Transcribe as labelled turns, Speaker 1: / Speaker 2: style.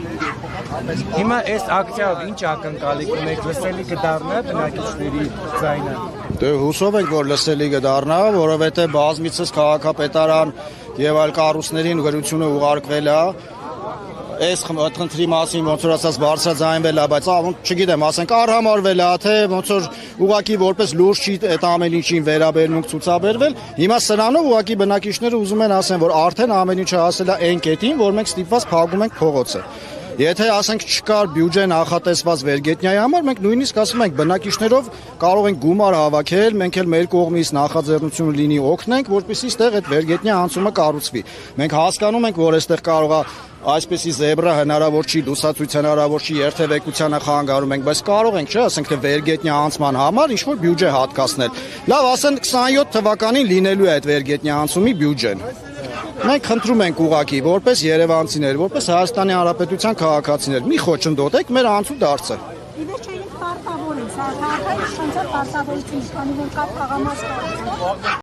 Speaker 1: Հիմա այս ակցիայով ինչ ակնկալիք ունեք, լսելի կդառնա բնակիչների ձայնը։
Speaker 2: Դե հուսով ենք, որ լսելի կդառնա, որովհետև բազմիցս քաղաքապետարան եւ այլ կառույցներին գրությունը ուղարկվել է։ Այս խնդրի մասին ոնց որ ասած բարձրաձայնվել է, բայց չգիտեմ, ասենք արհամարվել է, թե ոնց որ ուղակի որպես լուրջ չի այդ ամեն ինչին վերաբերմունք ցուցաբերվել։ Հիմա սրանով ուղակի բնակիչները ուզում են ասեն, որ արդեն ամեն ինչը հասել է այն կետին, որ մենք ստիպված փակում ենք փողոցը։ Եթե ասենք չկար բյուջե նախատեսված վերգետնյայի համար, մենք նույնիսկ ասում ենք բնակիչներով կարող ենք գումար հավաքել, մենք էլ մեր կողմից նախաձեռնություն լինի օգնենք, որպեսզի այստեղ այդ վերգետնյա անցումը կառուցվի։ Մենք հասկանում ենք, որ այստեղ կարող է այսպեսի զեբրա հնարավոր չի, լուսացույց հնարավոր չի, երթևեկությանը խանգարում ենք, բայց կարող ենք, չէ, ասենք թե վերգետնյա անցման համար ինչ որ բյուջե հատկացնել։ Լավ, ասենք 27 թվականին լինելու է այդ վերգետնյա անցումի բյուջեն։ Մենք խնդրում ենք ուղակի, որպես երևանցիներ, որպես Հայաստանի Հանրապետության քաղաքացիներ, մի խոչընդոտեք մեր անցու դարձը։
Speaker 3: Ի վերջո մենք պարտավոր ենք, սա քաղաքային շրջան պարտավորություն, քանի որ կապ կաղամաս կա։